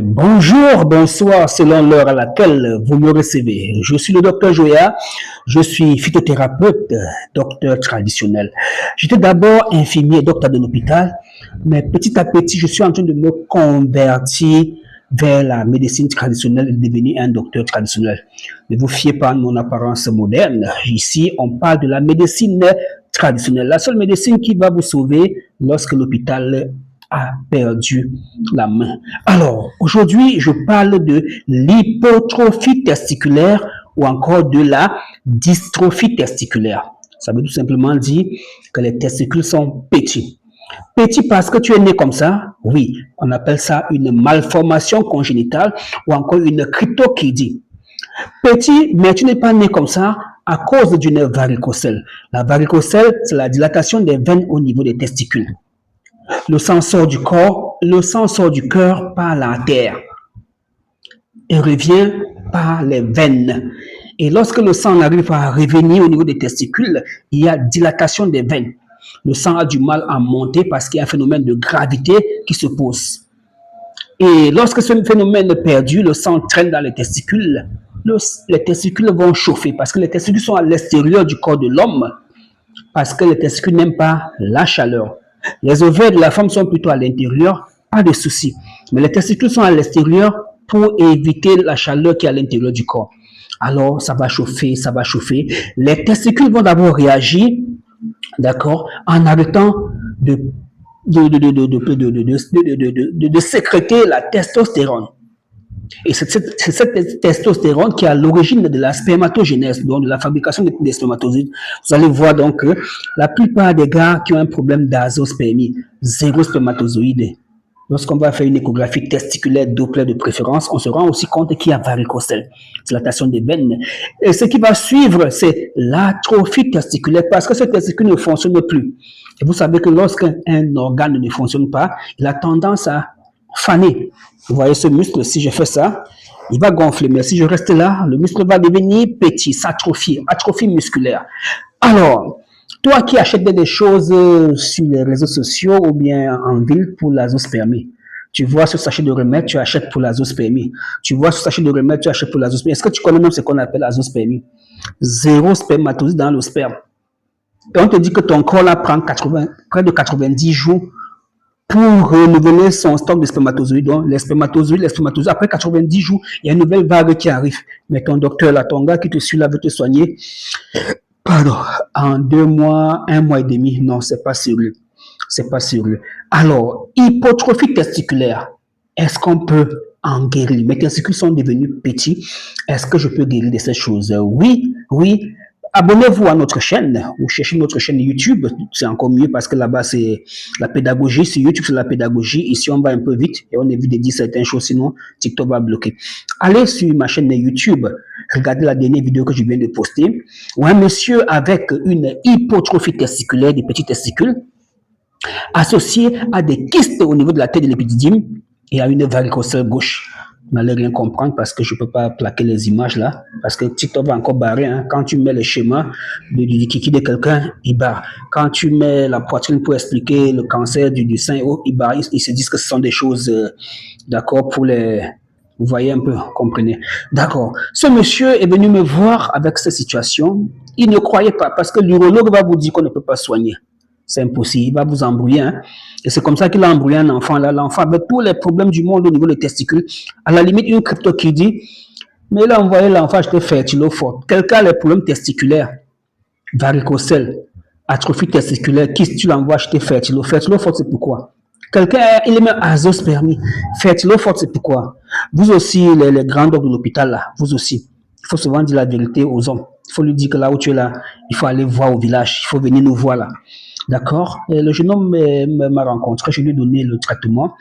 Bonjour, bonsoir, selon l'heure à laquelle vous me recevez. Je suis le docteur Joya, je suis phytothérapeute, docteur traditionnel. J'étais d'abord infirmier, docteur de l'hôpital, mais petit à petit, je suis en train de me convertir vers la médecine traditionnelle et devenir un docteur traditionnel. Ne vous fiez pas à mon apparence moderne. Ici, on parle de la médecine traditionnelle, la seule médecine qui va vous sauver lorsque l'hôpital a perdu la main. Alors, aujourd'hui, je parle de l'hypotrophie testiculaire ou encore de la dystrophie testiculaire. Ça veut tout simplement dire que les testicules sont petits. Petit parce que tu es né comme ça, oui, on appelle ça une malformation congénitale ou encore une cryptorchidie. Petit, mais tu n'es pas né comme ça à cause d'une varicocèle. La varicocèle, c'est la dilatation des veines au niveau des testicules. Le sang sort du corps, le sang sort du cœur par l'artère et revient par les veines. Et lorsque le sang arrive à revenir au niveau des testicules, il y a dilatation des veines. Le sang a du mal à monter parce qu'il y a un phénomène de gravité qui se pose. Et lorsque ce phénomène est perdu, le sang traîne dans les testicules. Les testicules vont chauffer parce que les testicules sont à l'extérieur du corps de l'homme parce que les testicules n'aiment pas la chaleur. Les ovaires de la femme sont plutôt à l'intérieur, pas de souci. Mais les testicules sont à l'extérieur pour éviter la chaleur qui est à l'intérieur du corps. Alors, ça va chauffer, ça va chauffer. Les testicules vont d'abord réagir, d'accord, en arrêtant de sécréter la testostérone. Et c'est cette testostérone qui est à l'origine de la spermatogénèse, donc de la fabrication des spermatozoïdes. Vous allez voir donc que la plupart des gars qui ont un problème d'azospermie, zéro spermatozoïde, lorsqu'on va faire une échographie testiculaire Doppler de préférence, on se rend aussi compte qu'il y a varicocèle, dilatation des veines. Et ce qui va suivre, c'est l'atrophie testiculaire parce que ce testicule ne fonctionne plus. Et vous savez que lorsqu'un organe ne fonctionne pas, il a tendance à faner. Vous voyez ce muscle, si je fais ça, il va gonfler. Mais si je reste là, le muscle va devenir petit, s'atrophier, atrophie musculaire. Alors, toi qui achètes des choses sur les réseaux sociaux ou bien en ville pour l'azospermie, tu vois ce sachet de remède, tu achètes pour l'azospermie. Tu vois ce sachet de remède, tu achètes pour l'azospermie. Est-ce que tu connais même ce qu'on appelle l'azospermie? Zéro spermatozoïde dans le sperme. Et on te dit que ton corps là prend près de 90 jours pour renouveler son stock de spermatozoïdes. Donc, les spermatozoïdes, après 90 jours, il y a une nouvelle vague qui arrive. Mais ton docteur là, ton gars qui te suit là, veut te soigner, pardon, en 2 mois, 1 mois et demi, non, c'est pas sérieux. C'est pas sérieux. Alors, hypotrophie testiculaire, est-ce qu'on peut en guérir? Mes testicules sont devenus petits. Est-ce que je peux guérir de ces choses? Oui, oui. Abonnez-vous à notre chaîne ou cherchez notre chaîne YouTube, c'est encore mieux parce que là-bas c'est la pédagogie, sur YouTube c'est la pédagogie, ici on va un peu vite et on évite de dire certaines choses sinon TikTok va bloquer. Allez sur ma chaîne YouTube, regardez la dernière vidéo que je viens de poster, où un monsieur avec une hypotrophie testiculaire des petits testicules associé à des kystes au niveau de la tête de l'épididyme et à une varicocèle gauche. Vous n'allez rien comprendre parce que je ne peux pas plaquer les images là, parce que TikTok va encore barrer. Hein. Quand tu mets le schéma du kiki de quelqu'un, il barre. Quand tu mets la poitrine pour expliquer le cancer du sein, il barre. Ils se disent que ce sont des choses, d'accord, pour les... Vous voyez un peu, comprenez. D'accord. Ce monsieur est venu me voir avec cette situation. Il ne croyait pas parce que l'urologue va vous dire qu'on ne peut pas soigner. C'est impossible, il va vous embrouiller. Hein? Et c'est comme ça qu'il a embrouillé un enfant. Là, l'enfant avait tous les problèmes du monde au niveau des testicules. À la limite, une cryptorchidie. Mais il a envoyé l'enfant acheter fertilofort. Quelqu'un a les problèmes testiculaires, varicocèle, atrophie testiculaire, kyste, tu l'envoies acheter fertilofort. Fertilofort, c'est pourquoi? Quelqu'un, il est même azospermie. Fertilofort, c'est pourquoi? Vous aussi, les grands docteurs de l'hôpital, là, vous aussi. Il faut souvent dire la vérité aux hommes. Il faut lui dire que là où tu es là, il faut aller voir au village. Il faut venir nous voir là. D'accord. Le jeune homme m'a rencontré, je lui ai donné le traitement.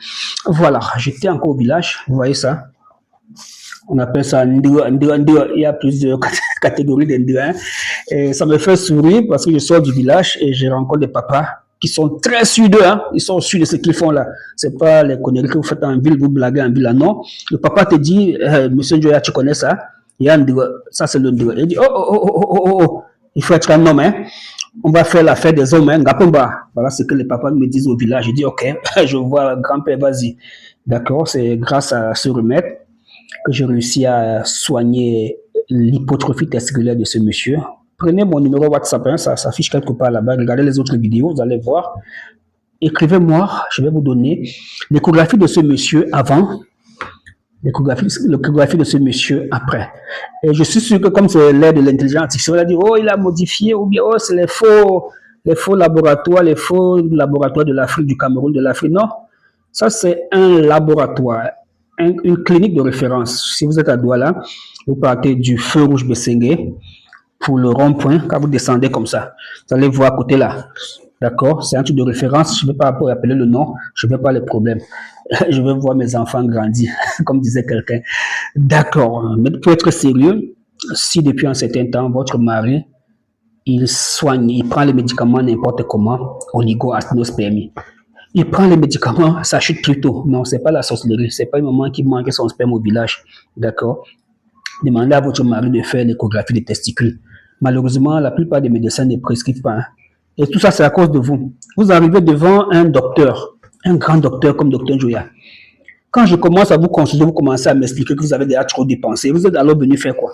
Voilà, j'étais encore au village, vous voyez ça. On appelle ça Ndua. Il y a plusieurs catégories d'Ndua. Et ça me fait sourire parce que je sors du village et je rencontre des papas qui sont très sûrs d'eux. Hein. Ils sont sûrs de ce qu'ils font là. C'est pas les conneries que vous faites en ville, vous blaguez en ville là. Non. Le papa te dit, monsieur Ndoya, tu connais ça? Il y a Ndua. Ça, c'est le Ndua. Il dit, oh. Il faut être un homme, hein. On va faire la fête des hommes, hein, Ngapomba. Voilà ce que les papas me disent au village. Je dis, ok, je vois grand-père, vas-y. D'accord, c'est grâce à ce remède que j'ai réussi à soigner l'hypotrophie testiculaire de ce monsieur. Prenez mon numéro WhatsApp, hein, ça s'affiche quelque part là-bas. Regardez les autres vidéos, vous allez voir. Écrivez-moi, je vais vous donner l'échographie de ce monsieur avant, l'échographie de ce monsieur après. Et je suis sûr que comme c'est l'air de l'intelligence artificielle, on va dire, oh, il a modifié, ou bien, oh, c'est les faux laboratoires de l'Afrique, du Cameroun, de l'Afrique. Non, ça c'est un laboratoire, une clinique de référence. Si vous êtes à Douala, vous partez du feu rouge Bessengue pour le rond-point, quand vous descendez comme ça, vous allez voir à côté là. D'accord? C'est un truc de référence. Je ne vais pas appeler le nom. Je ne veux pas les problèmes. Je veux voir mes enfants grandir, comme disait quelqu'un. D'accord. Mais pour être sérieux, si depuis un certain temps, votre mari, il soigne, il prend les médicaments n'importe comment, oligo-asténospermie. Il prend les médicaments, ça chute plus tôt. Non, c'est pas la sorcellerie. C'est pas le moment qu'il manque son sperme au village. D'accord? Demandez à votre mari de faire l'échographie des testicules. Malheureusement, la plupart des médecins ne prescrivent pas. Hein. Et tout ça, c'est à cause de vous. Vous arrivez devant un docteur, un grand docteur comme Dr Joya. Quand je commence à vous consulter, vous commencez à m'expliquer que vous avez déjà trop dépensé. Vous êtes alors venu faire quoi?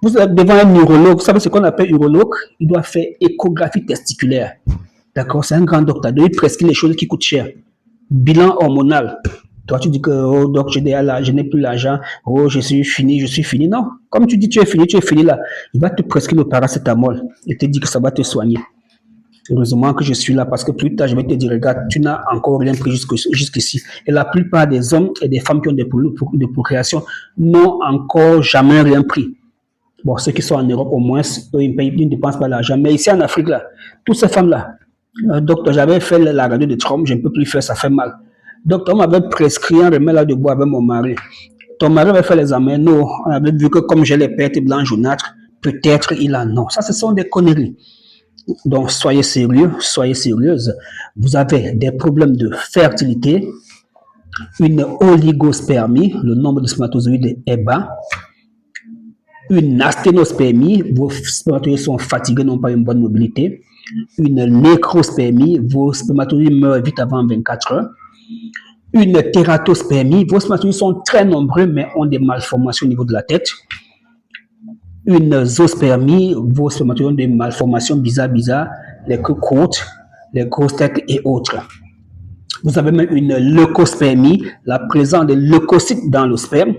Vous êtes devant un urologue. Vous savez ce qu'on appelle urologue? Il doit faire échographie testiculaire. D'accord? C'est un grand docteur. Il prescrit les choses qui coûtent cher. Bilan hormonal. Toi, tu dis que, oh, doc, je n'ai plus l'argent. Oh, je suis fini. Non. Comme tu dis, tu es fini là. Il va te prescrire le paracétamol. Il te dit que ça va te soigner. Heureusement que je suis là parce que plus tard, je vais te dire, regarde, tu n'as encore rien pris jusqu'ici. Et la plupart des hommes et des femmes qui ont des problèmes de procréation n'ont encore jamais rien pris. Bon, ceux qui sont en Europe, au moins, eux, ils ne dépensent pas l'argent. Mais ici en Afrique, là, toutes ces femmes-là, docteur, j'avais fait la radio de Trump, je ne peux plus faire, ça fait mal. Docteur, on m'avait prescrit un remède là de bois avec mon mari. Ton mari avait fait les examens. Non, on avait vu que comme j'ai les pertes blanches jaunâtres, peut-être il a non. Ça, ce sont des conneries. Donc, soyez sérieux, soyez sérieuse. Vous avez des problèmes de fertilité, une oligospermie, le nombre de spermatozoïdes est bas, une asténospermie, vos spermatozoïdes sont fatigués, n'ont pas une bonne mobilité, une nécrospermie, vos spermatozoïdes meurent vite avant 24 heures, une tératospermie, vos spermatozoïdes sont très nombreux mais ont des malformations au niveau de la tête, une zoospermie, vos spermatozoïdes ont des malformations bizarres, les queues courtes, les grosses têtes et autres. Vous avez même une leucospermie, la présence de leucocytes dans le sperme,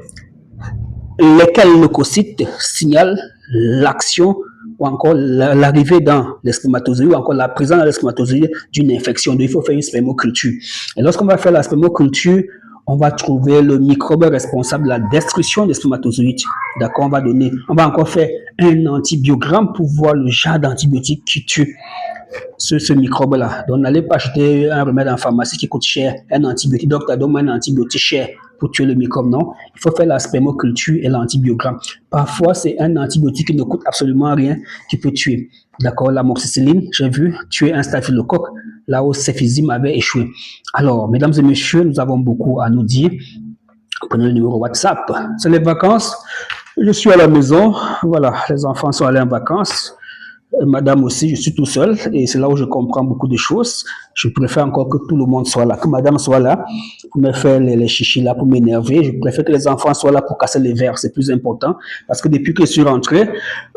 lesquels leucocytes signalent l'action ou encore l'arrivée dans les spermatozoïdes ou encore la présence dans les spermatozoïdes d'une infection. Donc, il faut faire une spermoculture. Et lorsqu'on va faire la spermoculture, on va trouver le microbe responsable de la destruction des spermatozoïdes. D'accord, on va encore faire un antibiogramme pour voir le genre d'antibiotique qui tue ce microbe-là. Donc, n'allez pas acheter un remède en pharmacie qui coûte cher, un antibiotique. Donc, donne un antibiotique cher pour tuer le microbe. Non, il faut faire la spermoculture et l'antibiogramme. Parfois, c'est un antibiotique qui ne coûte absolument rien qui peut tuer. D'accord, l'amoxicilline, j'ai vu tuer un staphylocoque là où céphizime avait échoué. Alors, mesdames et messieurs, nous avons beaucoup à nous dire. Prenez le numéro WhatsApp. C'est les vacances. Je suis à la maison. Voilà, les enfants sont allés en vacances. Madame aussi, je suis tout seul et c'est là où je comprends beaucoup de choses. Je préfère encore que tout le monde soit là, que madame soit là pour me faire les chichis là, pour m'énerver. Je préfère que les enfants soient là pour casser les verres, c'est plus important parce que depuis que je suis rentré,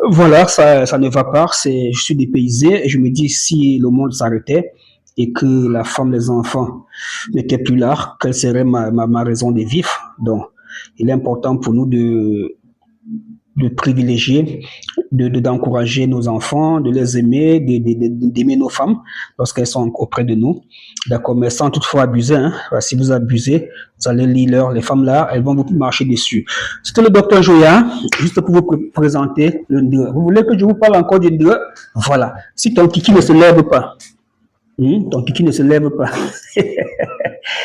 voilà, ça ne va pas. Je suis dépaysé et je me dis si le monde s'arrêtait et que la femme, les enfants n'étaient plus là, quelle serait ma raison de vivre? Donc, il est important pour nous de privilégier, d'encourager nos enfants, de les aimer, d'aimer nos femmes lorsqu'elles sont auprès de nous. D'accord, mais sans toutefois abuser. Hein. Si vous abusez, vous allez lire les femmes là, elles vont vous marcher dessus. C'était le docteur Joya, juste pour vous présenter le ndre. Vous voulez que je vous parle encore du ndre? Voilà. Si ton kiki ne se lève pas, ton kiki ne se lève pas.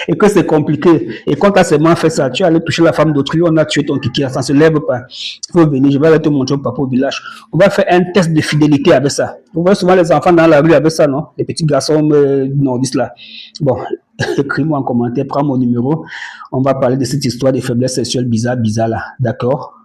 Et que c'est compliqué. Et quand tu as seulement fait ça, tu allais toucher la femme d'autrui, on a tué ton kiki, ça ne se lève pas. Il faut venir, je vais aller te montrer au papa au village. On va faire un test de fidélité avec ça. Vous voyez souvent les enfants dans la rue avec ça, non? Les petits garçons nordistes là. Bon, écris-moi en commentaire, prends mon numéro. On va parler de cette histoire de faiblesse sexuelle bizarre là. D'accord?